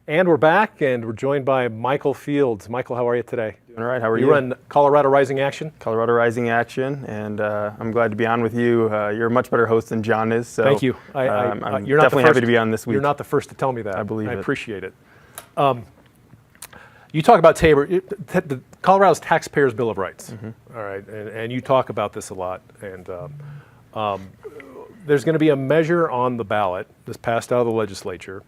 And we're back, and we're joined by Michael Fields. Michael, how are you today? Doing all right. How are you? You run Colorado Rising Action? Colorado Rising Action, and I'm glad to be on with you. You're a much better host than John is. So thank you. I'm you're not definitely happy to be on this week. You're not the first to tell me that. I believe it. I appreciate it. You talk about TABOR, the Colorado's Taxpayers Bill of Rights. Mm-hmm. All right, and you talk about this a lot. And there's going to be a measure on the ballot that's passed out of the legislature,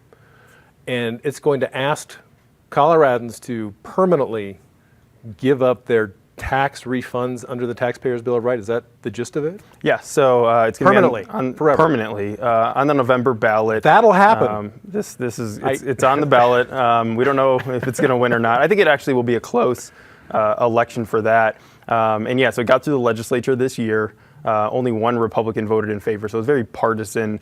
and it's going to ask Coloradans to permanently give up their tax refunds under the Taxpayers Bill of Rights. Is that the gist of it? Yeah, so it's going to be permanently on the November ballot. That'll happen. It's on the ballot. We don't know if it's going to win or not. I think it actually will be a close election for that. And yeah, so it got through the legislature this year. Only one Republican voted in favor, so it's a very partisan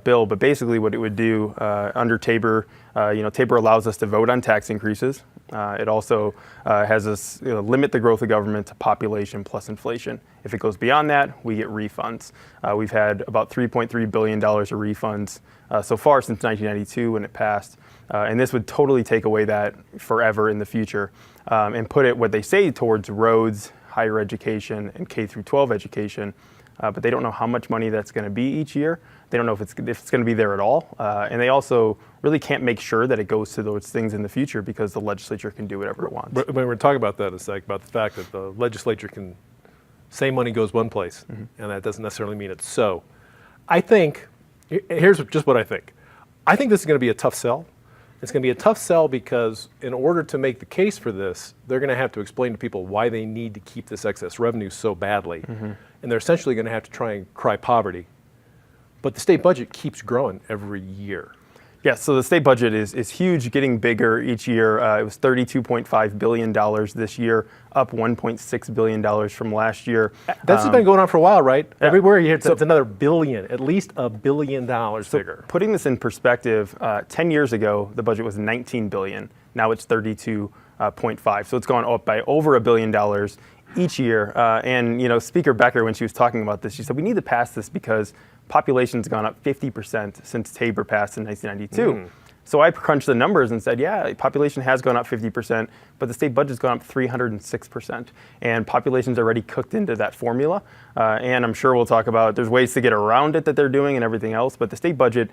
bill. But basically, what it would do under TABOR, TABOR allows us to vote on tax increases. It also has us limit the growth of government to population plus inflation. If it goes beyond that, we get refunds. We've had about $3.3 billion of refunds so far since 1992 when it passed. And this would totally take away that forever in the future and put it, what they say, towards roads, higher education, and K through 12 education, but they don't know how much money that's going to be each year. They don't know if it's going to be there at all, and they also really can't make sure that it goes to those things in the future because the legislature can do whatever it wants. When we're talking about that, it's like about the fact that the legislature can say money goes one place, mm-hmm. and that doesn't necessarily mean it's so. I think, here's just what I think. I think this is going to be a tough sell. It's going to be a tough sell because in order to make the case for this, they're going to have to explain to people why they need to keep this excess revenue so badly. Mm-hmm. And they're essentially going to have to try and cry poverty. But the state budget keeps growing every year. Yeah, so the state budget is huge, getting bigger each year. It was $32.5 billion this year, up $1.6 billion from last year. That's been going on for a while, right? Yeah. Everywhere you hear it's another billion, at least $1 billion bigger. Putting this in perspective, 10 years ago, the budget was $19 billion. Now it's $32.5. So it's gone up by over $1 billion each year. And Speaker Becker, when she was talking about this, she said, we need to pass this because population's gone up 50% since TABOR passed in 1992. So I crunched the numbers and said, yeah, population has gone up 50%, but the state budget's gone up 306%. And population's already cooked into that formula. And I'm sure we'll talk about, there's ways to get around it that they're doing and everything else, but the state budget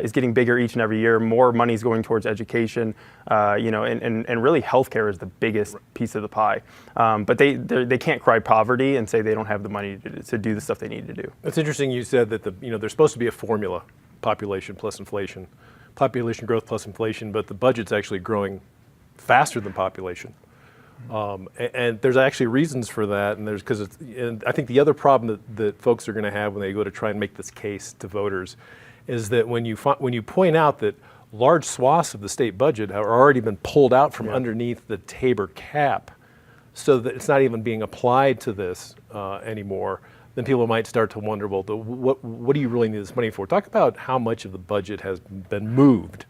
is getting bigger each and every year. More money's going towards education, and really healthcare is the biggest piece of the pie. But they can't cry poverty and say they don't have the money to do the stuff they need to do. It's interesting you said that there's supposed to be a formula, population plus inflation. Population growth plus inflation, but the budget's actually growing faster than population. And there's actually reasons for that, and I think the other problem that folks are going to have when they go to try and make this case to voters is that when you point out that large swaths of the state budget have already been pulled out from underneath the TABOR cap, so that it's not even being applied to this anymore, then people might start to wonder, well, what do you really need this money for? Talk about how much of the budget has been moved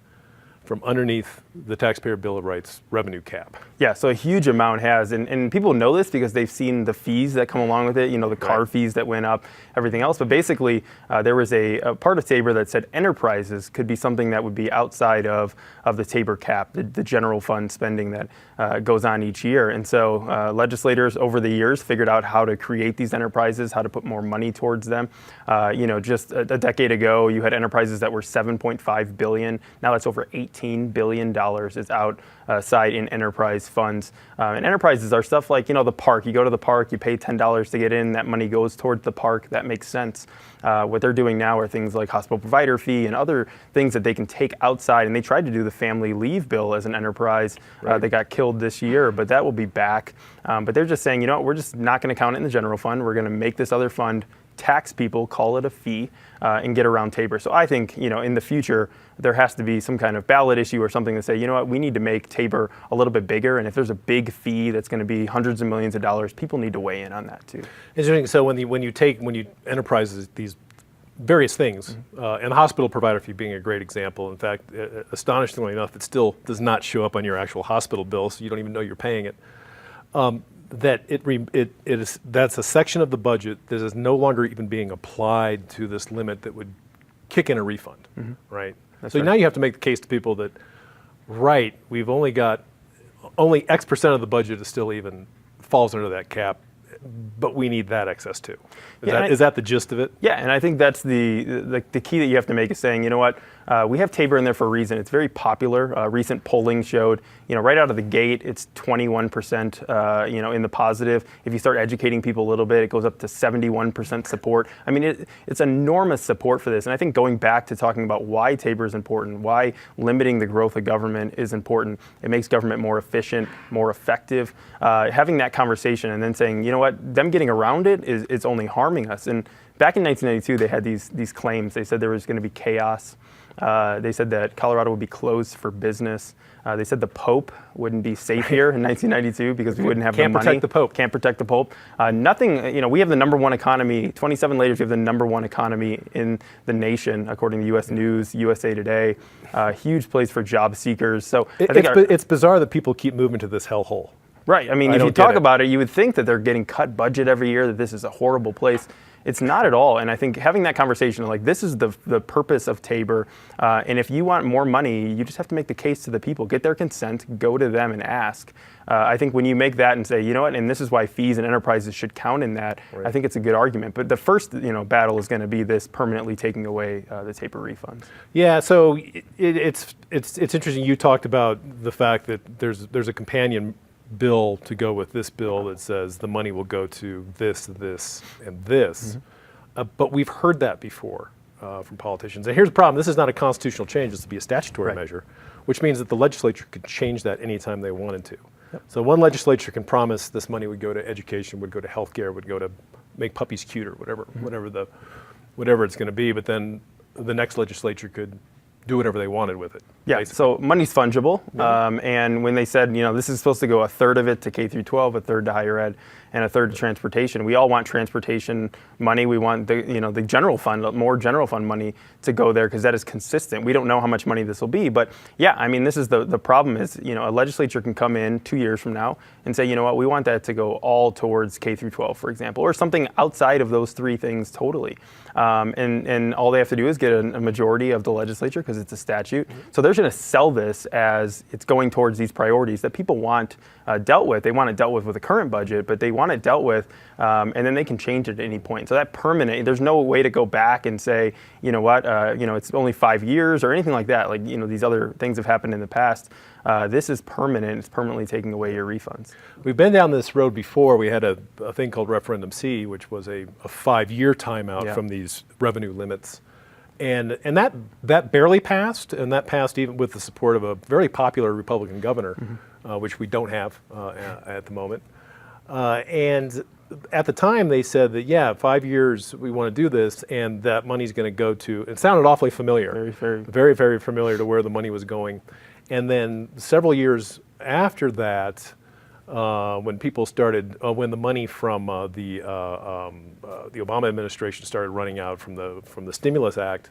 from underneath the Taxpayer Bill of Rights revenue cap. Yeah, so a huge amount has, and people know this because they've seen the fees that come along with it, the car fees that went up, everything else. But basically, there was a part of TABOR that said enterprises could be something that would be outside of the TABOR cap, the general fund spending that goes on each year. And so legislators over the years figured out how to create these enterprises, how to put more money towards them. Just a decade ago, you had enterprises that were $7.5 billion. Now that's over $18 billion is outside in enterprise funds. And enterprises are stuff like, the park. You go to the park, you pay $10 to get in, that money goes towards the park. That makes sense. What they're doing now are things like hospital provider fee and other things that they can take outside. And they tried to do the family leave bill as an enterprise that got killed this year, but that will be back. But they're just saying, we're just not going to count it in the general fund. We're going to make this other fund tax people, call it a fee, and get around TABOR. So I think, in the future, there has to be some kind of ballot issue or something to say, we need to make TABOR a little bit bigger. And if there's a big fee that's going to be hundreds of millions of dollars, people need to weigh in on that too. Interesting. So when you enterprises these various things, and the hospital provider fee being a great example. In fact, astonishingly enough, it still does not show up on your actual hospital bill, so you don't even know you're paying it. That's a section of the budget that is no longer even being applied to this limit that would kick in a refund, right? That's so right. Now you have to make the case to people that, right, we've only X percent of the budget is still even falls under that cap, but we need that excess too. Is that the gist of it? Yeah, and I think that's the key that you have to make is saying, you know what, we have TABOR in there for a reason. It's very popular. Recent polling showed, right out of the gate, it's 21%, in the positive. If you start educating people a little bit, it goes up to 71% support. I mean, it's enormous support for this. And I think going back to talking about why TABOR is important, why limiting the growth of government is important, it makes government more efficient, more effective. Having that conversation and then saying, you know what, them getting around it is only harming us. And back in 1992, they had these claims. They said there was going to be chaos. They said that Colorado would be closed for business. They said the Pope wouldn't be safe here in 1992 because we wouldn't have the money. Can't protect the Pope. Can't protect the Pope. Nothing, we have the number one economy. 27 later, we have the number one economy in the nation, according to U.S. News, USA Today. Huge place for job seekers. So it's bizarre that people keep moving to this hellhole. Right. I mean, if you talk about it, you would think that they're getting cut budget every year, that this is a horrible place. It's not at all. And I think having that conversation, like this is the purpose of TABOR. And if you want more money, you just have to make the case to the people, get their consent, go to them and ask. I think when you make that and say, you know what, and this is why fees and enterprises should count in that, right. I think it's a good argument. But the first, battle is going to be this permanently taking away the TABOR refunds. Yeah, so it's interesting. You talked about the fact that there's a companion bill to go with this bill that says the money will go to this, and this. Mm-hmm. But we've heard that before from politicians. And here's the problem. This is not a constitutional change. This would be a statutory measure, which means that the legislature could change that anytime they wanted to. Yep. So one legislature can promise this money would go to education, would go to healthcare, would go to make puppies cuter, whatever, mm-hmm. whatever it's going to be. But then the next legislature could do whatever they wanted with it. Yeah, basically. So money's fungible. Mm-hmm. And when they said, this is supposed to go a third of it to K through 12, a third to higher ed, and a third to transportation. We all want transportation money. We want the general fund, more general fund money to go there because that is consistent. We don't know how much money this will be, but yeah, I mean, this is the problem is, a legislature can come in 2 years from now and say, you know what, we want that to go all towards K through 12, for example, or something outside of those three things totally. And all they have to do is get a majority of the legislature because it's a statute. Mm-hmm. So they're going to sell this as it's going towards these priorities that people want dealt with. They want it dealt with the current budget, but they want it dealt with, and then they can change it at any point. So that permanent, there's no way to go back and say, you know what, it's only 5 years or anything like that. Like, these other things have happened in the past. This is permanent. It's permanently taking away your refunds. We've been down this road before. We had a thing called Referendum C, which was a 5-year timeout from these revenue limits. And that barely passed, and that passed even with the support of a very popular Republican governor, mm-hmm. Which we don't have at the moment. And at the time, they said that, 5 years, we want to do this, and that money's going to go to, it sounded awfully familiar, very, very familiar to where the money was going. And then several years after that, when people started, when the money from the Obama administration started running out from the Stimulus Act,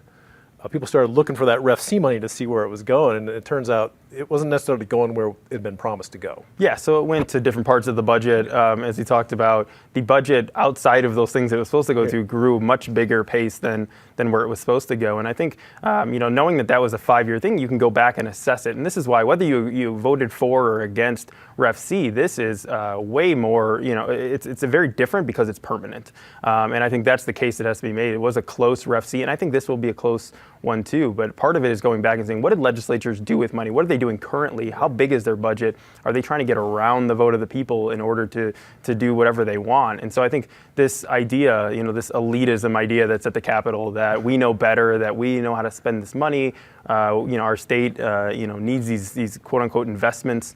people started looking for that Ref C money to see where it was going, and it turns out it wasn't necessarily going where it had been promised to go. Yeah, so it went to different parts of the budget. As he talked about, the budget outside of those things that it was supposed to go to grew much bigger pace than where it was supposed to go. And I think, knowing that was a 5-year thing, you can go back and assess it. And this is why, whether you voted for or against Ref C, this is way more, it's a very different because it's permanent. And I think that's the case that has to be made. It was a close Ref C, and I think this will be a close one too. But part of it is going back and saying, what did legislatures do with money? What are they doing currently? How big is their budget? Are they trying to get around the vote of the people in order to do whatever they want? And so I think this idea, this elitism idea that's at the Capitol, that we know better, that we know how to spend this money, our state, needs these quote unquote investments.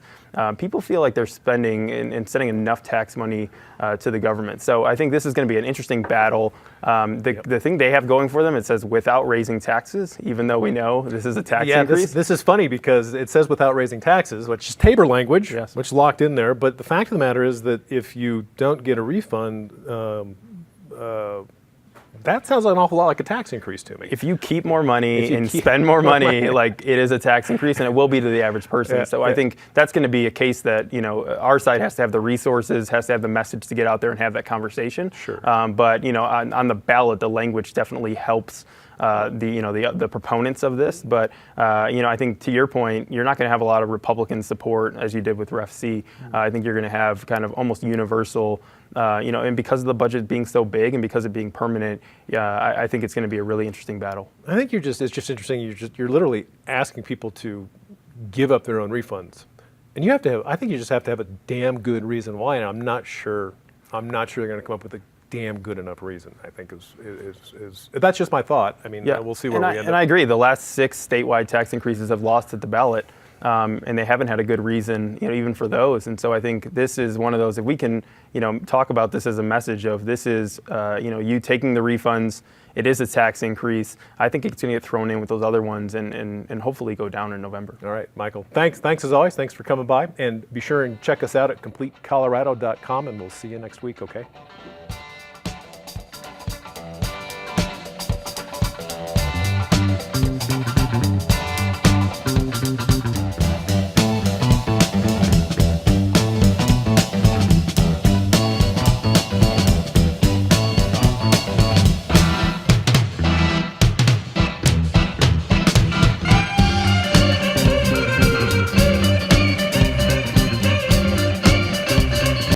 People feel like they're spending and sending enough tax money to the government. So I think this is going to be an interesting battle. The thing they have going for them, it says without raising taxes, even though we know this is a tax increase. This is funny because it says without raising taxes, which is TABOR language, which is locked in there. But the fact of the matter is that if you don't get a refund, that sounds an awful lot like a tax increase to me. If you keep more money and spend more money, like it is a tax increase, and it will be to the average person. So I think that's going to be a case that our side has to have the resources, has to have the message to get out there and have that conversation. Sure. But on the ballot, the language definitely helps the proponents of this. But I think to your point, you're not going to have a lot of Republican support as you did with Ref C. I think you're going to have kind of almost universal. And because of the budget being so big and because of being permanent, I think it's going to be a really interesting battle. I think it's just interesting. You're literally asking people to give up their own refunds, and I think you just have to have a damn good reason why. And I'm not sure they're going to come up with a damn good enough reason. I think is that's just my thought. I mean, we'll see where we end up. And I agree. The last 6 statewide tax increases have lost at the ballot. And they haven't had a good reason, even for those. And so I think this is one of those. If we can, talk about this as a message of this is, you taking the refunds. It is a tax increase. I think it's going to get thrown in with those other ones and hopefully go down in November. All right, Michael. Thanks as always. Thanks for coming by. And be sure and check us out at CompleteColorado.com, and we'll see you next week. Okay.